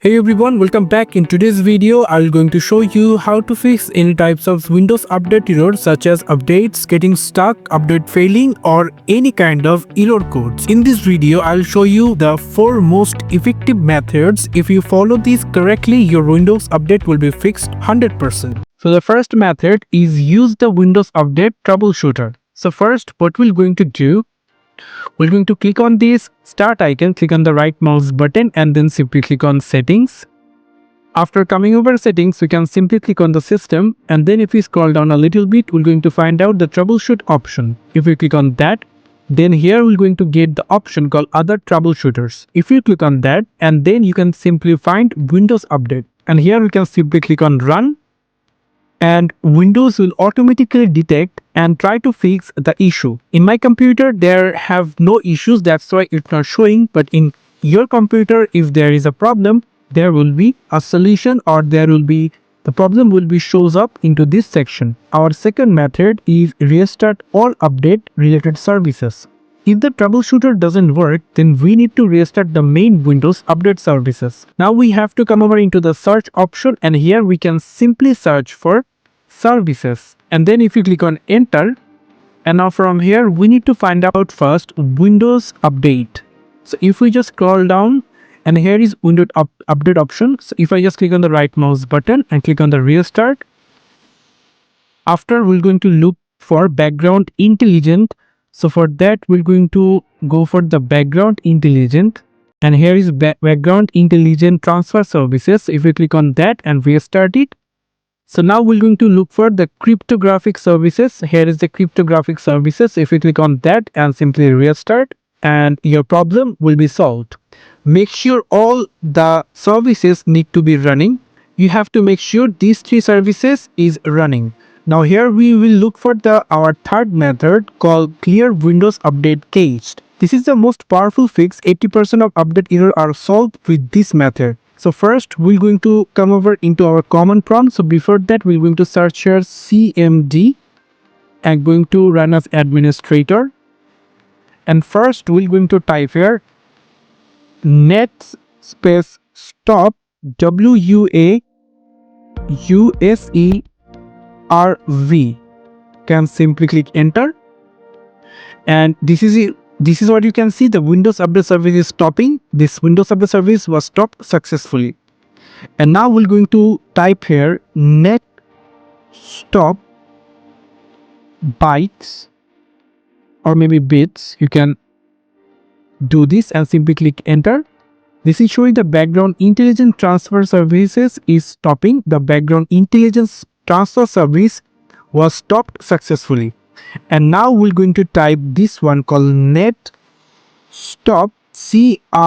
Hey everyone, welcome back. In today's video, I'm going to show you how to fix any types of Windows update errors such as updates getting stuck, update failing, or any kind of error codes. In this video, I'll show you the 4 most effective methods. If you follow these correctly, your Windows update will be fixed 100%. So the first method is use the Windows Update Troubleshooter. So first, what we're going to do, we're going to click on this start icon, click on the right mouse button and then simply click on settings. After coming over settings, we can simply click on the system, and then if we scroll down a little bit, we're going to find out the troubleshoot option. If we click on that, then here we're going to get the option called other troubleshooters. If you click on that, and then you can simply find Windows Update, and here we can simply click on run, and Windows will automatically detect and try to fix the issue. In my computer, there have no issues, that's why it's not showing, but in your computer, if there is a problem, there will be a solution, or the problem will be shows up into this section. Our second method is restart all update related services. If the troubleshooter doesn't work, then we need to restart the main Windows update services. Now we have to come over into the search option, and here we can simply search for services, and then if you click on enter, and now from here we need to find out first Windows Update. So if we just scroll down, and here is Windows Update option. So if I just click on the right mouse button and click on the restart, after we're going to look for background intelligent. So for that we're going to go for the background intelligent, and here is background intelligent transfer services. So if we click on that and restart it, so now we're going to look for the cryptographic services. Here is the cryptographic services. If you click on that and simply restart, and your problem will be solved. Make sure all the services need to be running. You have to make sure these 3 services is running. Now here we will look for our third method called clear Windows update cache. This is the most powerful fix. 80% of update errors are solved with this method. So first we're going to come over into our command prompt. So before that we're going to search here cmd and going to run as administrator, and first we're going to type here net space stop wuauserv. Can simply click enter, and this is what you can see. The Windows Update service is stopping. This Windows Update service was stopped successfully. And now we're going to type here net stop bytes, or maybe bits. You can do this and simply click enter. This is showing the background intelligence transfer services is stopping. The background intelligence transfer service was stopped successfully. And now we're going to type this one called net stop cryptsvc.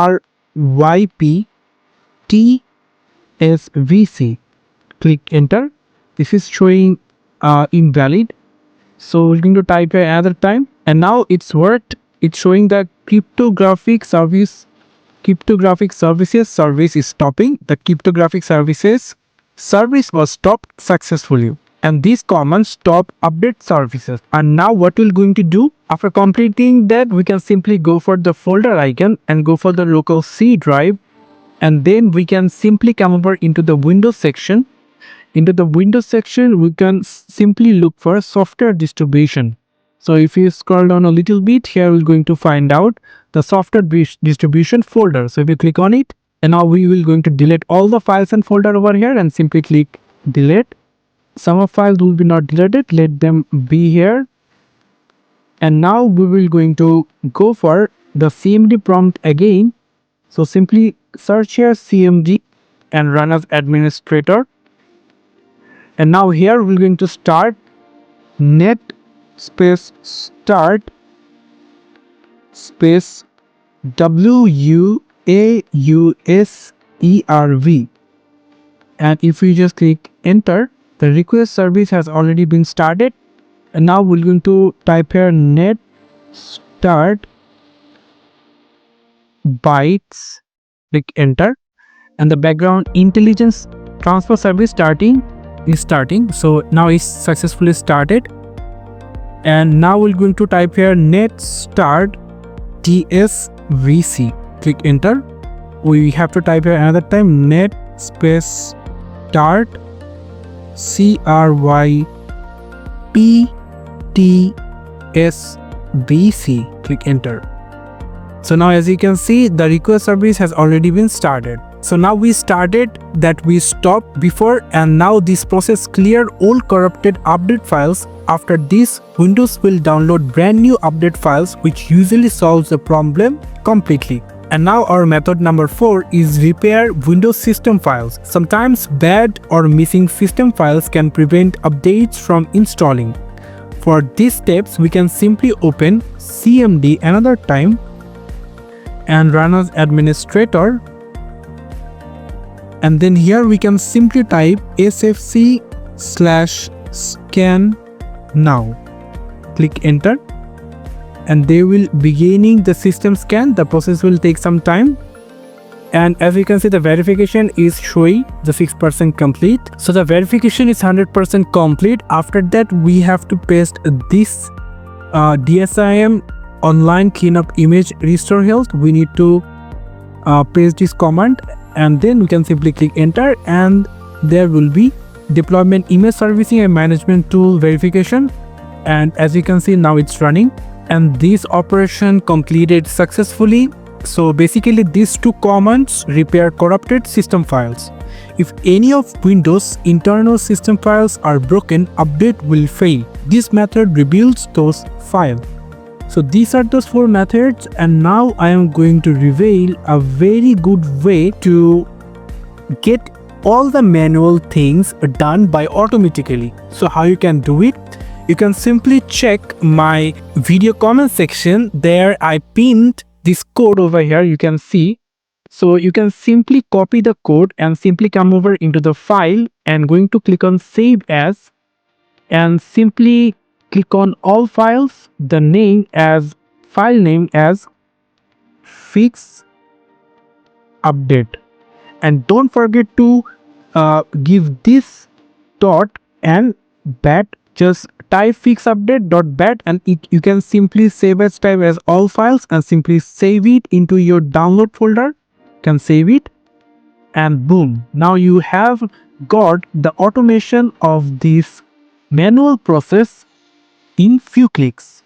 Click enter. This is showing invalid, so we're going to type here another time, and now it's worked. It's showing the cryptographic services service is stopping. The cryptographic services service was stopped successfully, and this command stop update services. And now what we're going to do, after completing that, we can simply go for the folder icon and go for the local C drive, and then we can simply come over into the Windows section. Into the Windows section we can simply look for software distribution. So if you scroll down a little bit, here we're going to find out the software distribution folder. So if you click on it, and now we will going to delete all the files and folder over here, and simply click delete. Some of files will be not deleted, let them be here. And now we will going to go for the cmd prompt again. So simply search here cmd and run as administrator. And now here we're going to start net space start space wuauserv, and if we just click enter, the request service has already been started. And now we're going to type here net start bytes, click enter, and the background intelligence transfer service is starting. So now it's successfully started. And now we're going to type here net start tsvc, click enter, we have to type here another time net space start cryptsvc. Click enter. So now as you can see, the request service has already been started. So now we started that we stopped before, and now this process cleared all corrupted update files. After this, Windows will download brand new update files, which usually solves the problem completely. And now our method number 4 is repair Windows system files. Sometimes bad or missing system files can prevent updates from installing. For these steps, we can simply open cmd another time and run as administrator, and then here we can simply type sfc/scan now. Click enter, and they will beginning the system scan. The process will take some time, and as you can see, the verification is showing the 6% complete. So the verification is 100% complete. After that, we have to paste this DSIM online cleanup image restore health. We need to paste this command, and then we can simply click enter, and there will be deployment image servicing and management tool verification. And as you can see, now it's running, and this operation completed successfully. So basically these two commands repair corrupted system files. If any of Windows internal system files are broken, update will fail. This method rebuilds those files. So these are those 4 methods, and now I am going to reveal a very good way to get all the manual things done by automatically. So how you can do it? You can simply check my video comment section. There I pinned this code over here, you can see. So you can simply copy the code and simply come over into the file and going to click on save as, and simply click on all files, the name as file name as fix update, and don't forget to give this dot and bat. Just type fix update dot bat, and you can simply save as type as all files and simply save it into your download folder. You can save it, and boom, now you have got the automation of this manual process in few clicks.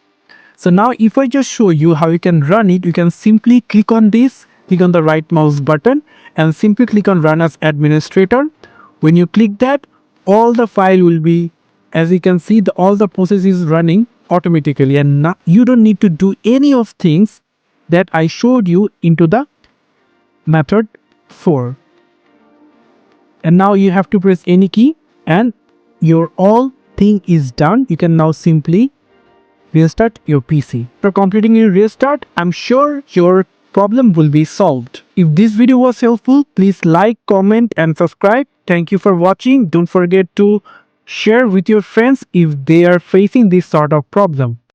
So now if I just show you how you can run it, you can simply click on this, click on the right mouse button and simply click on run as administrator. When you click that, all the file will be, as you can see, all the process is running automatically, and now you don't need to do any of things that I showed you into the method 4. And now you have to press any key and your all thing is done. You can now simply restart your PC. After completing your restart, I'm sure your problem will be solved. If this video was helpful, please like, comment and subscribe. Thank you for watching. Don't forget to share with your friends if they are facing this sort of problem.